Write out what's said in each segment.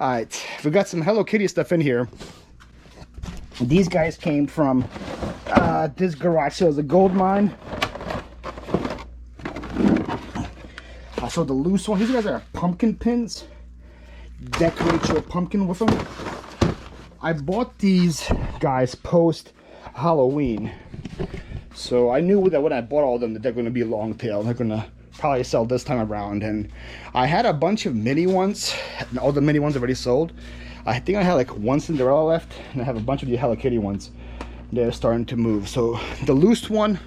All right, we got some Hello Kitty stuff in here. These guys came from this garage sale. It's a gold mine. I saw the loose one. These guys are pumpkin pins. Decorate your pumpkin with them. I bought these guys post Halloween, so I knew that when I bought all of them that they're going to be long tail. They're going to probably sell this time around. And I had a bunch of mini ones, and all the mini ones already sold. I think I had like one Cinderella left, and I have a bunch of the Hello Kitty ones. They're starting to move. So the loose one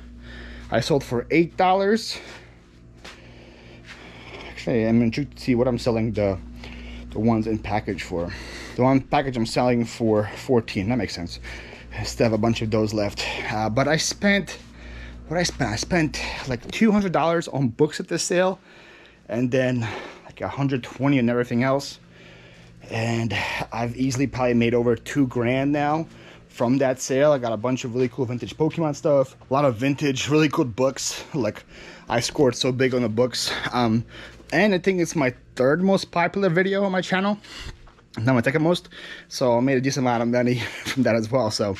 I sold for $8. Actually, I'm intrigued to see what I'm selling the ones in package for. The one package I'm selling for $14. That makes sense. I still have a bunch of those left. But I spent, I spent like $200 on books at this sale, and then like $120 on everything else. And I've easily probably made over $2 grand now from that sale. I got a bunch of really cool vintage Pokemon stuff, a lot of vintage, really cool books. Like, I scored so big on the books. And I think it's my third most popular video on my channel, not my second most. So I made a decent amount of money from that as well. So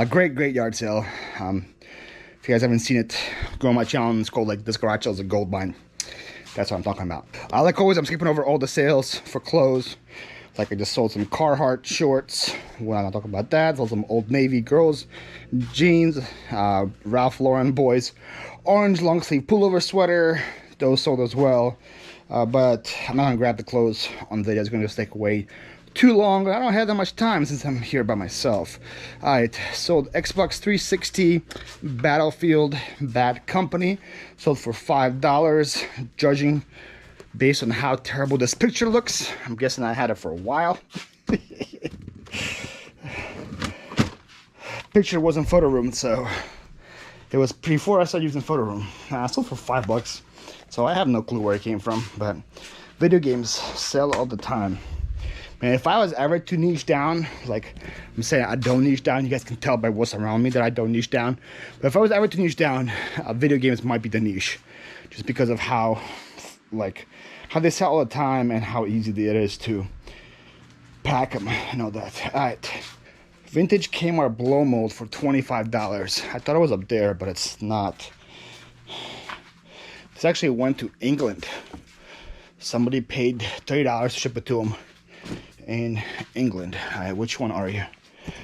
great yard sale. If you guys haven't seen it, go on my channel. It's called like This Garage Sale is a Gold Mine. That's what I'm talking about. Like always, I'm skipping over all the sales for clothes. Like, I just sold some Carhartt shorts. Well, I'm not talking about that. Sold some Old Navy girls jeans, Ralph Lauren boys orange long sleeve pullover sweater. Those sold as well. But I'm not gonna grab the clothes on the video. It's gonna just take way too long. I don't have that much time since I'm here by myself. Alright, sold Xbox 360 Battlefield Bad Company. Sold for $5. Judging based on how terrible this picture looks, I'm guessing I had it for a while. Picture wasn't photo room, so it was before I started using photo room. I sold for $5, so I have no clue where it came from. But video games sell all the time. Man, if I was ever to niche down, like I'm saying, I don't niche down. You guys can tell by what's around me that I don't niche down. But if I was ever to niche down, video games might be the niche, just because of how, like, how they sell all the time and how easy it is to pack them and all that. All right, vintage Kmart blow mold for $25. I thought it was up there, but it's not. This actually went to England. Somebody paid $30 to ship it to them in England. All right, which one are you?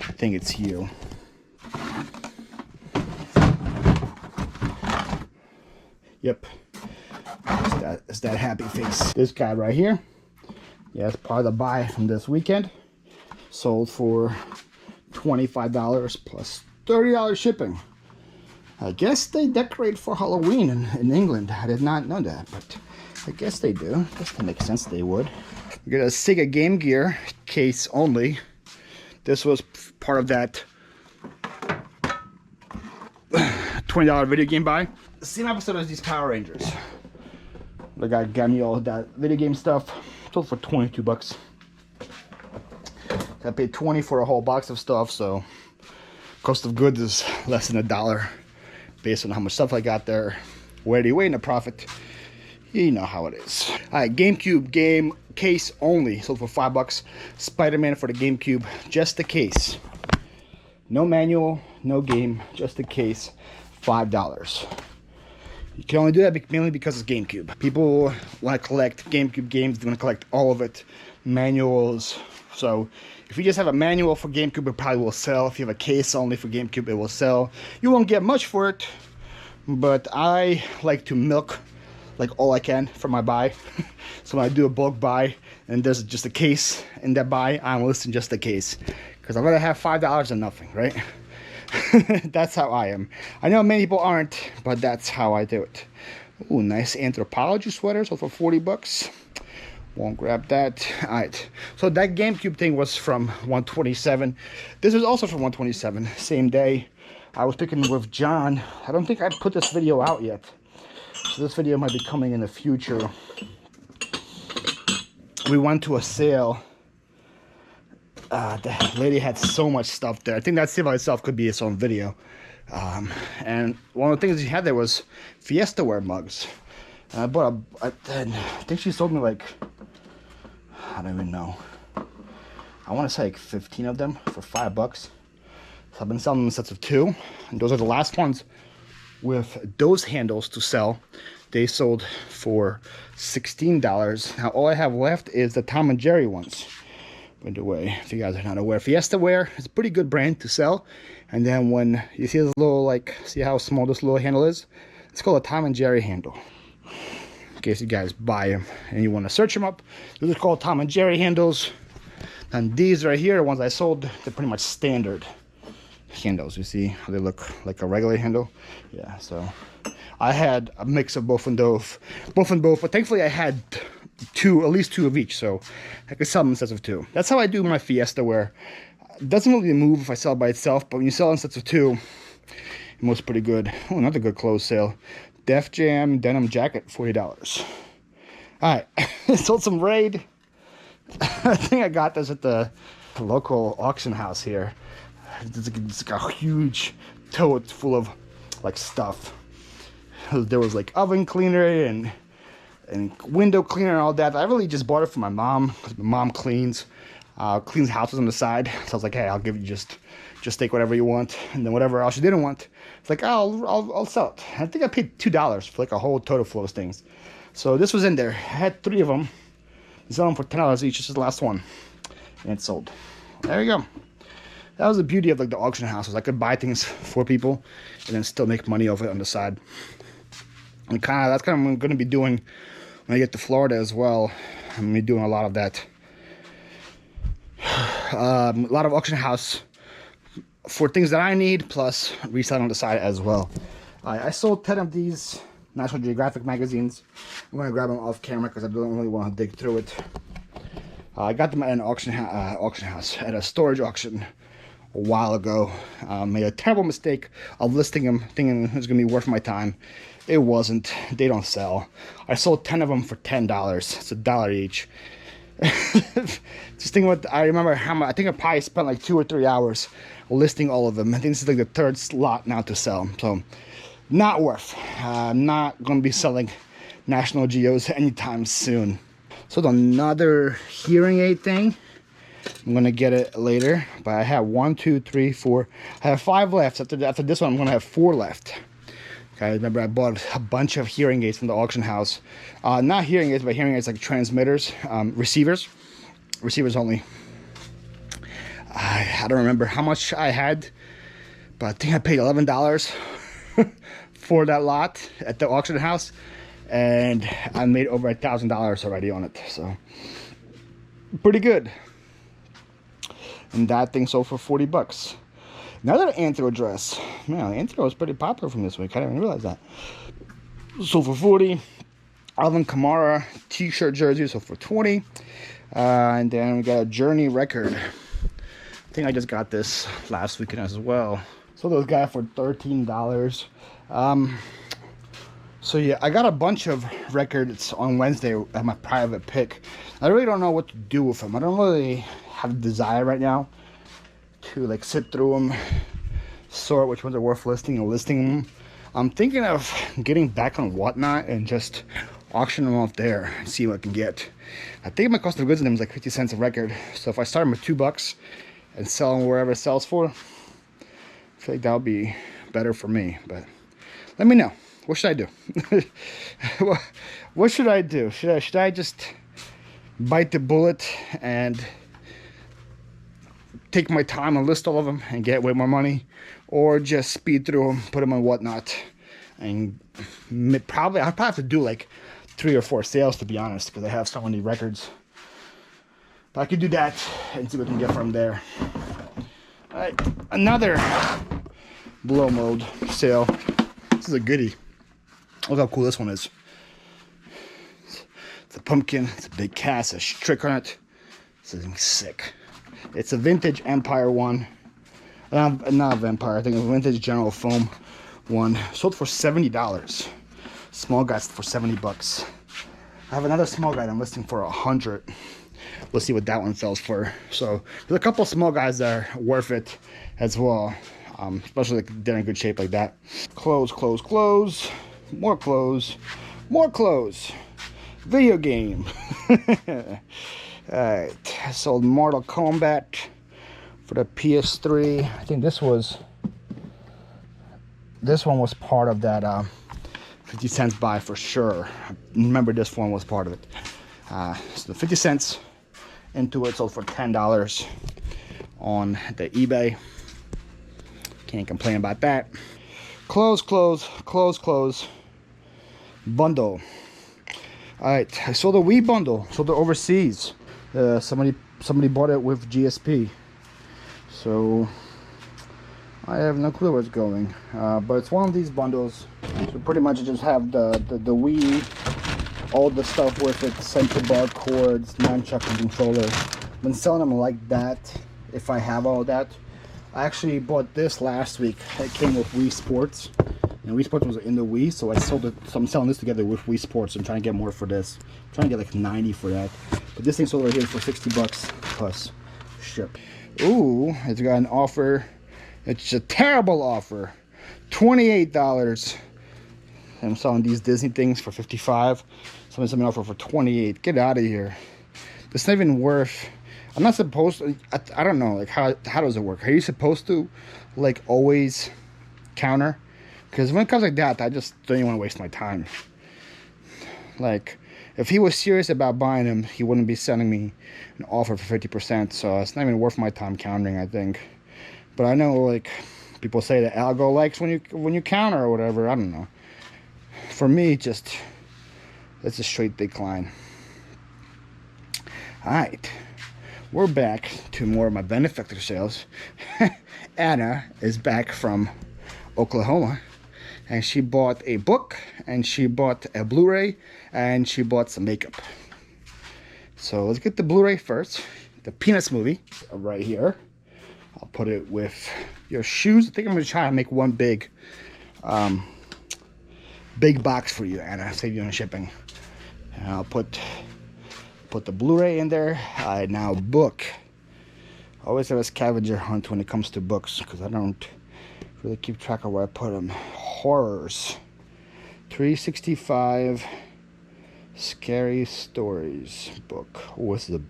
I think it's you. Yep. It's that happy face. This guy right here. Yeah, it's part of the buy from this weekend. Sold for $25 plus $30 shipping. I guess they decorate for Halloween in England. I did not know that, but I guess they do. I guess that makes sense they would. We got a Sega Game Gear case only. This was part of that $20 video game buy. The same episode as these Power Rangers. The guy got me all that video game stuff. Sold for $22. I paid $20 for a whole box of stuff, so cost of goods is less than $1 based on how much stuff I got there. Where do you weigh in the profit? You know how it is. Alright, GameCube game case only. Sold for $5. Spider-Man for the GameCube. Just the case. No manual, no game, just the case. $5. You can only do that mainly because it's GameCube. People want to collect GameCube games. They want to collect all of it. Manuals. So if you just have a manual for GameCube, it probably will sell. If you have a case only for GameCube, it will sell. You won't get much for it, but I like to milk like all I can for my buy. So when I do a bulk buy and there's just a case in that buy, I'm listing just the case, because I'd rather have $5 than nothing, right? That's how I am. I know many people aren't, but that's how I do it. Ooh, nice Anthropology sweater, so for $40. Won't grab that. Alright, so that GameCube thing was from 127. This is also from 127, same day. I was picking with John. I don't think I put this video out yet, so this video might be coming in the future. We went to a sale. The lady had so much stuff there. I think that sale by itself could be its own video. And one of the things she had there was Fiestaware mugs. And I bought I think she sold me like, I don't even know, I want to say like 15 of them for $5. So I've been selling them in sets of 2, and those are the last ones with those handles to sell. They sold for $16. Now all I have left is the Tom and Jerry ones. By the way, if you guys are not aware, Fiesta Wear is a pretty good brand to sell. And then when you see this little, like, see how small this little handle is? It's called a Tom and Jerry handle. In case you guys buy them and you want to search them up, these are called Tom and Jerry handles. And these right here, the ones I sold, they're pretty much standard handles. You see how they look like a regular handle? Yeah, so I had a mix of both and both, but thankfully I had at least two of each, so I could sell them in sets of 2. That's how I do my Fiesta Wear. It doesn't really move if I sell it by itself, but when you sell in sets of 2, it moves pretty good. Oh, another good clothes sale. Def Jam denim jacket, $40. All right, sold some Raid. I think I got this at the local auction house here. It's like a huge tote full of like stuff. There was like oven cleaner and window cleaner and all that. I really just bought it for my mom, because my mom cleans houses on the side. So I was like, hey, I'll give you just take whatever you want, and then whatever else you didn't want, it's like, I'll sell it. I think I paid $2 for like a whole total full of things. So this was in there. I had 3 of them. I sell them for $10 each. This is the last one, and it's sold. There you go. That was the beauty of like the auction houses. I could buy things for people and then still make money off it on the side. And that's kind of what I'm going to be doing when I get to Florida as well. I'm going to be doing a lot of that. A lot of auction house for things that I need, plus reselling on the side as well. I sold 10 of these National Geographic magazines. I'm going to grab them off camera because I don't really want to dig through it. I got them at an auction house, at a storage auction a while ago. Made a terrible mistake of listing them, thinking it was going to be worth my time. It wasn't. They don't sell. I sold 10 of them for $10. It's $1 each. Just think about, I remember how much, I think I probably spent like 2 or 3 hours listing all of them. I think this is like the 3rd slot now to sell. So, not worth. I'm not going to be selling National Geos anytime soon. So another hearing aid thing. I'm going to get it later. But I have 1, 2, 3, 4. I have 5 left. After this one, I'm going to have 4 left. Okay, remember I bought a bunch of hearing aids from the auction house. Not hearing aids, but hearing aids like transmitters, receivers only. I don't remember how much I had, but I think I paid $11 for that lot at the auction house, and I made over $1,000 already on it. So pretty good. And that thing sold for $40. Another Anthro dress. Man, Anthro was pretty popular from this week. I didn't even realize that. Sold for $40. Alvin Kamara t-shirt jersey sold for $20. And then we got a Journey record. I think I just got this last weekend as well. So those got for $13. So yeah, I got a bunch of records on Wednesday at my private pick. I really don't know what to do with them. I don't really have a desire right now to like sit through them, sort which ones are worth listing and listing them. I'm thinking of getting back on Whatnot and just auction them off there and see what I can get. I think my cost of goods on them is like 50 cents a record. So if I start them with $2 and sell them wherever it sells for, I feel like that would be better for me. But let me know. What should I do? What should I do? Should I just bite the bullet and take my time and list all of them and get way more money, or just speed through them, put them on Whatnot, and I'll probably have to do like 3 or 4 sales, to be honest, because I have so many records. But I could do that and see what I can get from there. All right, another blow mode sale. This is a goodie. Look how cool this one is. It's a pumpkin. It's a big cast. A trick on it. This is sick. It's a vintage Empire one. Not a Vampire. I think it's a vintage General Foam one. Sold for $70. Small guys for $70. I have another small guy I'm listing for $100. We'll see what that one sells for. So there's a couple small guys that are worth it as well. Especially like they're in good shape like that. Clothes. More clothes. Video game. Alright, I sold Mortal Kombat for the PS3. I think this one was part of that 50 cents buy for sure. I remember this one was part of it. So the 50 cents into it, sold for $10 on the eBay. Can't complain about that. Close bundle. Alright, I sold a Wii bundle, sold it overseas. Somebody bought it with GSP, so I have no clue where it's going, but it's one of these bundles. So pretty much just have the Wii, all the stuff with it, center bar, cords, nunchuck, and controller. I've been selling them like that if I have all that. I actually bought this last week. It came with Wii Sports, and Wii Sports was in the Wii, so I sold it. So I'm selling this together with Wii Sports. I'm trying to get more for this. I'm trying to get like 90 for that. But this thing sold over here for 60 bucks plus ship. Ooh, it's got an offer. It's a terrible offer. $28. I'm selling these Disney things for 55. Somebody sent me an offer for 28. Get out of here. It's not even worth. I'm not supposed to. I don't know. Like how does it work? Are you supposed to like always counter? Because when it comes like that, I just don't even want to waste my time. Like, if he was serious about buying them, he wouldn't be sending me an offer for 50%. So it's not even worth my time countering, I think. But I know, like, people say that algo likes when you counter or whatever. I don't know. For me, it's a straight decline. All right, we're back to more of my benefactor sales. Anna is back from Oklahoma. And she bought a book, and she bought a Blu-ray, and she bought some makeup. So let's get the Blu-ray first. The Peanuts movie, right here. I'll put it with your shoes. I think I'm gonna try to make one big box for you, Anna. Save you on shipping. And I'll put the Blu-ray in there. Now book. I always have a scavenger hunt when it comes to books, because I don't really keep track of where I put them. Horrors. 365 Scary Stories book. What's the...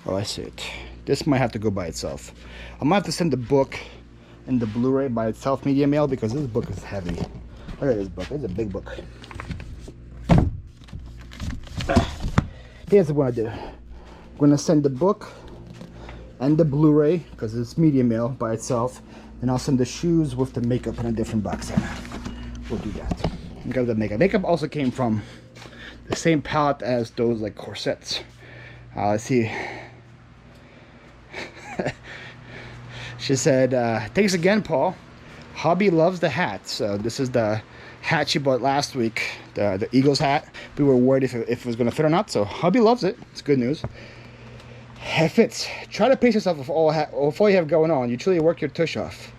Oh, I see it. This might have to go by itself. I might have to send the book and the Blu-ray by itself, media mail, because this book is heavy. Look at this book. It's a big book. Here's what I do. I'm going to send the book and the Blu-ray, because it's media mail by itself. And I'll send the shoes with the makeup in a different box. We'll do that. And got the makeup. Makeup also came from the same palette as those like corsets. Let's see. She said, thanks again, Paul. Hubby loves the hat. So this is the hat she bought last week, the Eagles hat. We were worried if it was going to fit or not. So hubby loves it. It's good news. It fits. Try to pace yourself with all you have going on. You truly work your tush off.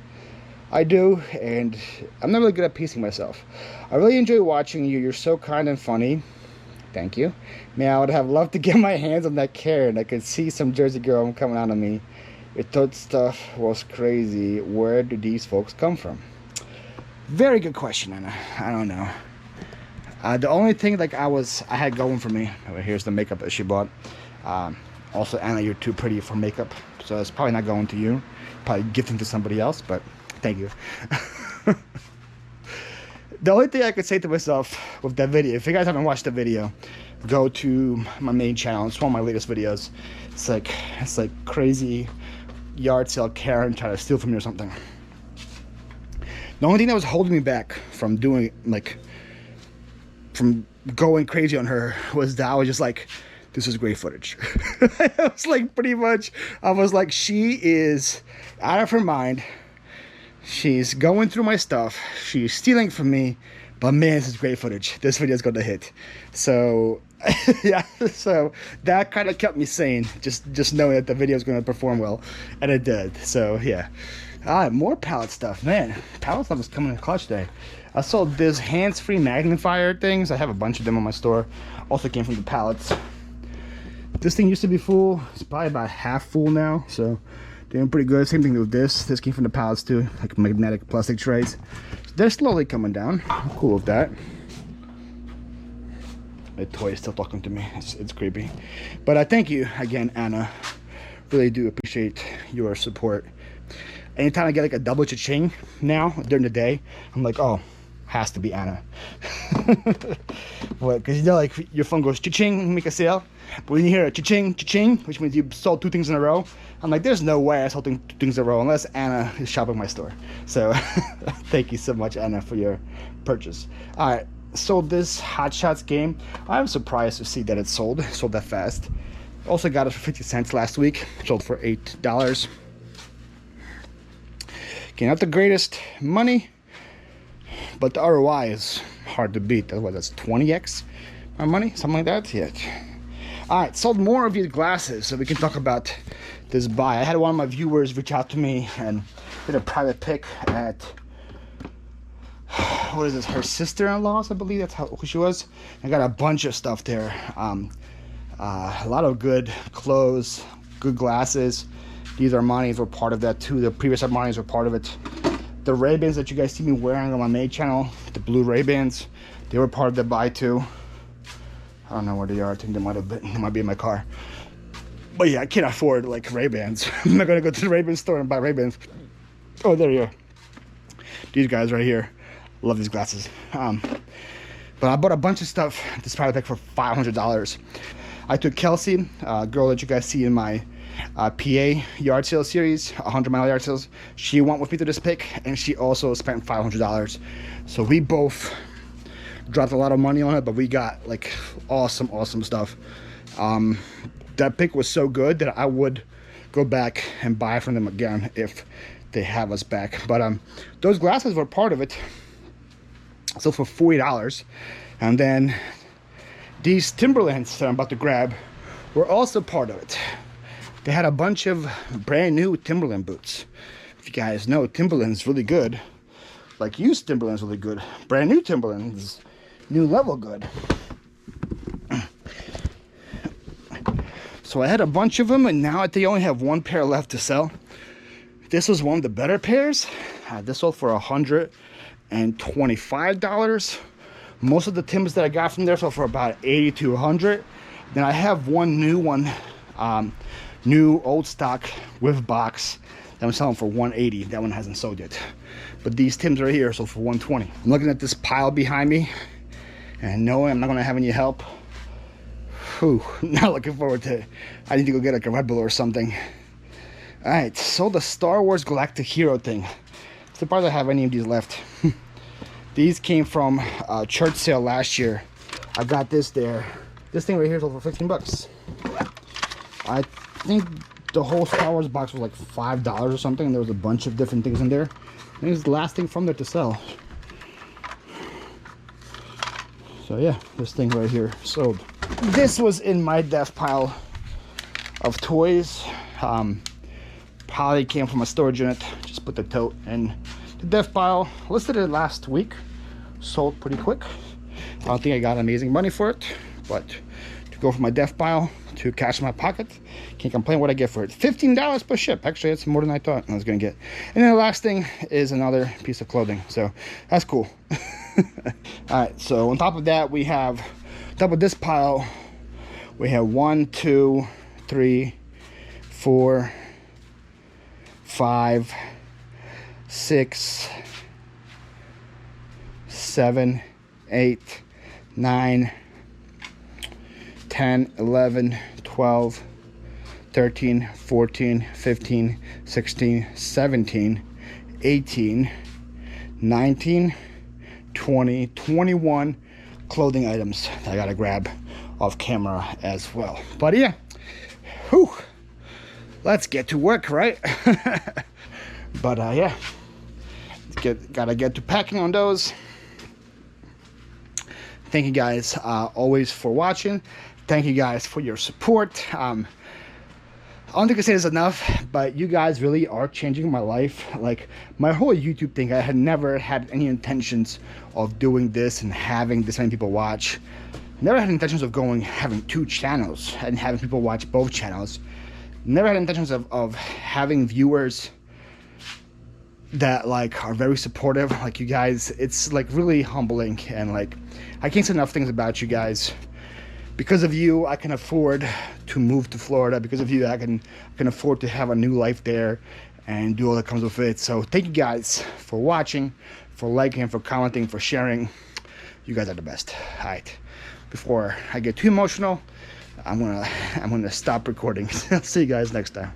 I do, and I'm not really good at pacing myself. I really enjoy watching you. You're so kind and funny. Thank you. Man, I would have loved to get my hands on that Karen. I could see some Jersey girl coming out of me. Your thought stuff was crazy. Where do these folks come from? Very good question, Anna. I don't know. The only thing like I had going for me. Here's the makeup that she bought. Also, Anna, you're too pretty for makeup, so it's probably not going to you. Probably gifting to somebody else, but thank you. The only thing I could say to myself with that video, if you guys haven't watched the video, go to my main channel. It's one of my latest videos. It's like crazy yard sale Karen trying to steal from me or something. The only thing that was holding me back from doing from going crazy on her was that I was just like, this is great footage. I was like, pretty much, I was like, she is out of her mind. She's going through my stuff. She's stealing from me. But man, this is great footage. This video is going to hit. So, yeah, so that kind of kept me sane. Just knowing that the video is going to perform well. And it did. So, yeah. More palette stuff. Man, palette stuff is coming in clutch today. I sold this hands-free magnifier things. I have a bunch of them on my store. Also came from the palettes. This thing used to be full. It's probably about half full now, so doing pretty good. Same thing with this. This came from the pallets too, like magnetic plastic trays. So they're slowly coming down. I'm cool with that. The toy is still talking to me. It's creepy. But I thank you again, Anna. Really do appreciate your support. Anytime I get like a double cha-ching now during the day, I'm like, oh, has to be Anna. What? Because you know, like your phone goes cha-ching, make a sale. But when you hear a cha-ching, cha-ching, which means you sold 2 things in a row, I'm like, there's no way I sold 2 things in a row unless Anna is shopping my store. So thank you so much, Anna, for your purchase. All right, sold this Hot Shots game. I'm surprised to see that it sold that fast. Also got it for 50 cents last week. Sold for $8. Okay, not the greatest money, but the ROI is hard to beat. That's 20x my money, something like that. Yeah. All right, sold more of these glasses, so we can talk about this buy. I had one of my viewers reach out to me and did a private pick at, what is this, her sister-in-law's, I believe that's who she was. I got a bunch of stuff there. A lot of good clothes, good glasses. These Armanis were part of that too. The previous Armanis were part of it. The Ray-Bans that you guys see me wearing on my main channel, the blue Ray-Bans, they were part of the buy too. I don't know where they are. I think they might be in my car. But yeah, I can't afford like Ray-Bans. I'm not gonna go to the Ray-Ban store and buy Ray-Bans. Oh, there you are. These guys right here. Love these glasses. But I bought a bunch of stuff. This private pick for $500. I took Kelsey, a girl that you guys see in my PA yard sale series, 100-mile yard sales. She went with me to this pick, and she also spent $500. So we both dropped a lot of money on it, but we got like awesome stuff. That pick was so good that I would go back and buy from them again if they have us back. But those glasses were part of it. So for $40, and then these Timberlands that I'm about to grab were also part of it. They had a bunch of brand new Timberland boots. If you guys know, Timberland's really good. Like used Timberland's really good. Brand new Timberland's new level good. So I had a bunch of them, and now they only have 1 pair left to sell. This was one of the better pairs. This sold for $125. Most of the Timbs that I got from there sold for about $80 to $100. Then I have one new one, new old stock with box that I'm selling for $180. That one hasn't sold yet. But these Timbs right here sold for $120. I'm looking at this pile behind me and knowing I'm not gonna have any help. Whew, not looking forward to it. I need to go get like a Red Bull or something. All right, sold the Star Wars Galactic Hero thing. Surprised I have any of these left. These came from a church sale last year. I got this there. This thing right here sold for $15. I think the whole Star Wars box was like $5 or something, and there was a bunch of different things in there. I think it's the last thing from there to sell. So yeah, this thing right here sold. This was in my death pile of toys. Probably came from a storage unit. Just put the tote in the death pile. Listed it last week. Sold pretty quick. I don't think I got amazing money for it, but to go from my death pile to cash in my pocket, can't complain what I get for it. $15 per ship. Actually, it's more than I thought I was gonna get. And then the last thing is another piece of clothing. So that's cool. All right, so on top of that, we have, on top of this pile, we have 1, 2, 3, 4, 5, 6, 7, 8, 9, 10, 11, 12, 13, 14, 15, 16, 17, 18, 19, 20, 21 clothing items that I gotta grab off camera as well. But yeah, whew, let's get to work, right? But yeah, gotta get to packing on those. Thank you guys always for watching. Thank you guys for your support. I don't think I say this enough, but you guys really are changing my life. Like my whole YouTube thing, I had never had any intentions of doing this and having this many people watch. Never had intentions of having 2 channels and having people watch both channels. Never had intentions of having viewers that like are very supportive. Like you guys, it's like really humbling, and like I can't say enough things about you guys. Because of you, I can afford to move to Florida. Because of you, I can afford to have a new life there and do all that comes with it. So thank you guys for watching, for liking, for commenting, for sharing. You guys are the best. All right, before I get too emotional, I'm gonna stop recording. I'll see you guys next time.